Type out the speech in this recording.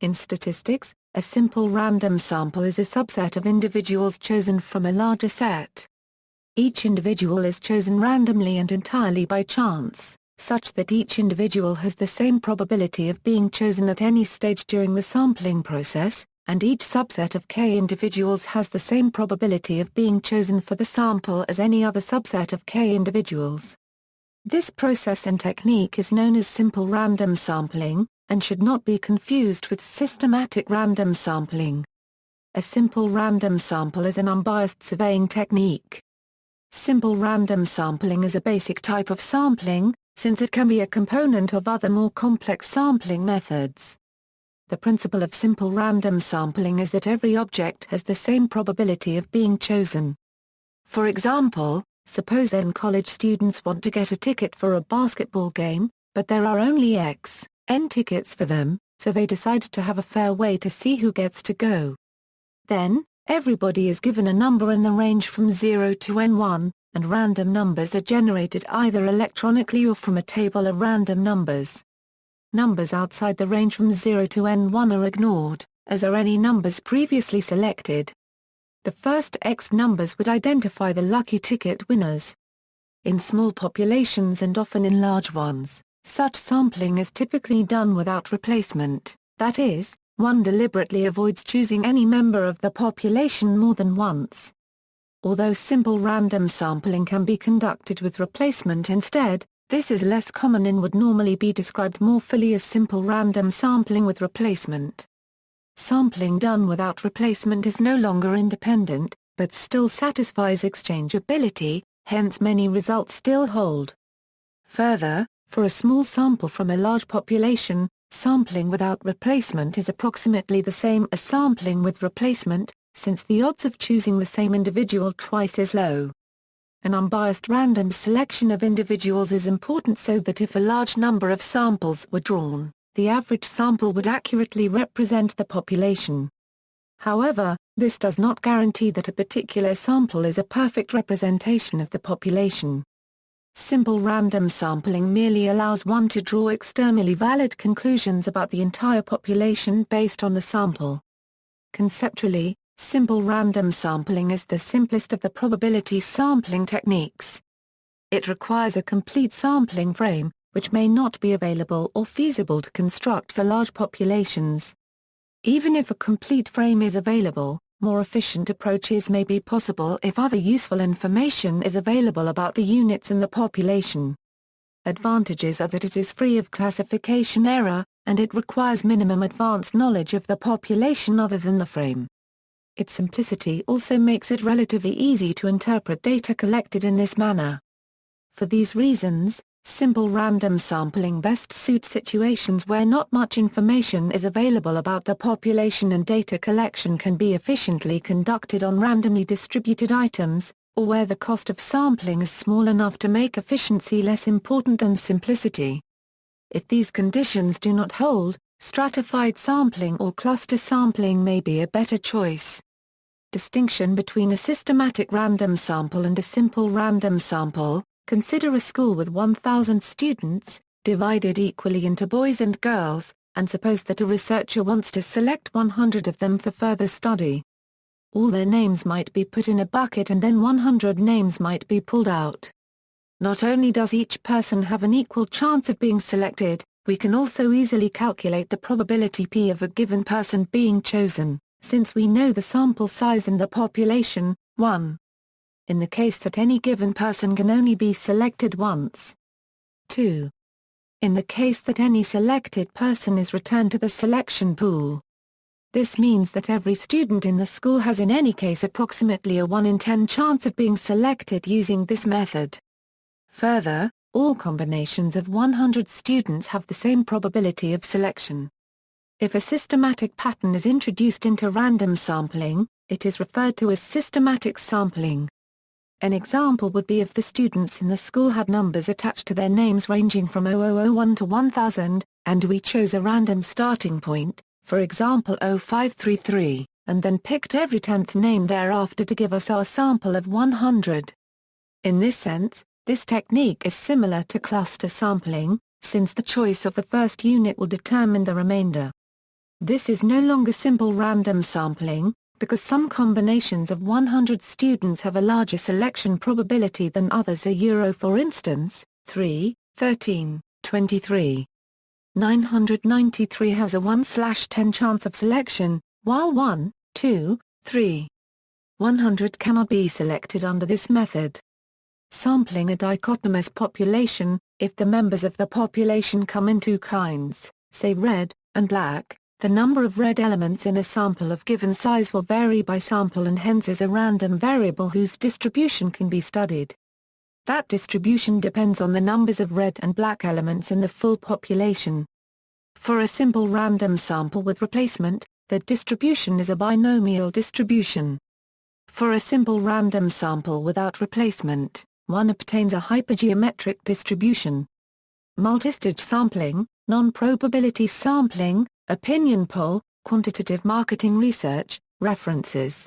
In statistics, a simple random sample is a subset of individuals chosen from a larger set. Each individual is chosen randomly and entirely by chance, such that each individual has the same probability of being chosen at any stage during the sampling process, and each subset of k individuals has the same probability of being chosen for the sample as any other subset of k individuals. This process and technique is known as simple random sampling, and should not be confused with systematic random sampling. A simple random sample is an unbiased surveying technique. Simple random sampling is a basic type of sampling, since it can be a component of other more complex sampling methods. The principle of simple random sampling is that every object has the same probability of being chosen. For example, suppose n college students want to get a ticket for a basketball game, but there are only n tickets for them, so they decide to have a fair way to see who gets to go. Then, everybody is given a number in the range from 0 to n1, and random numbers are generated either electronically or from a table of random numbers. Numbers outside the range from 0 to n1 are ignored, as are any numbers previously selected. The first x numbers would identify the lucky ticket winners. In small populations and often in large ones, such sampling is typically done without replacement, that is, one deliberately avoids choosing any member of the population more than once. Although simple random sampling can be conducted with replacement instead, this is less common and would normally be described more fully as simple random sampling with replacement. Sampling done without replacement is no longer independent, but still satisfies exchangeability, hence many results still hold. Further, for a small sample from a large population, sampling without replacement is approximately the same as sampling with replacement, since the odds of choosing the same individual twice is low. An unbiased random selection of individuals is important so that if a large number of samples were drawn, the average sample would accurately represent the population. However, this does not guarantee that a particular sample is a perfect representation of the population. Simple random sampling merely allows one to draw externally valid conclusions about the entire population based on the sample. Conceptually, simple random sampling is the simplest of the probability sampling techniques. It requires a complete sampling frame, which may not be available or feasible to construct for large populations. Even if a complete frame is available, more efficient approaches may be possible if other useful information is available about the units in the population. Advantages are that it is free of classification error, and it requires minimum advanced knowledge of the population other than the frame. Its simplicity also makes it relatively easy to interpret data collected in this manner. For these reasons, simple random sampling best suits situations where not much information is available about the population and data collection can be efficiently conducted on randomly distributed items, or where the cost of sampling is small enough to make efficiency less important than simplicity. If these conditions do not hold, stratified sampling or cluster sampling may be a better choice. Distinction between a systematic random sample and a simple random sample. Consider a school with 1,000 students, divided equally into boys and girls, and suppose that a researcher wants to select 100 of them for further study. All their names might be put in a bucket and then 100 names might be pulled out. Not only does each person have an equal chance of being selected, we can also easily calculate the probability P of a given person being chosen, since we know the sample size and the population, 1. In the case that any given person can only be selected once. 2. In the case that any selected person is returned to the selection pool. This means that every student in the school has in any case approximately a 1 in 10 chance of being selected using this method. Further, all combinations of 100 students have the same probability of selection. If a systematic pattern is introduced into random sampling, it is referred to as systematic sampling. An example would be if the students in the school had numbers attached to their names ranging from 0001 to 1000, and we chose a random starting point, for example 0533, and then picked every 10th name thereafter to give us our sample of 100. In this sense, this technique is similar to cluster sampling, since the choice of the first unit will determine the remainder. This is no longer simple random sampling, because some combinations of 100 students have a larger selection probability than others. For instance, 3, 13, 23. 993 has a 1/10 chance of selection, while 1, 2, 3. 100 cannot be selected under this method. Sampling a dichotomous population, if the members of the population come in two kinds, say red and black, the number of red elements in a sample of given size will vary by sample and hence is a random variable whose distribution can be studied. That distribution depends on the numbers of red and black elements in the full population. For a simple random sample with replacement, the distribution is a binomial distribution. For a simple random sample without replacement, one obtains a hypergeometric distribution. Multistage sampling, non-probability sampling, opinion poll, quantitative marketing research, references.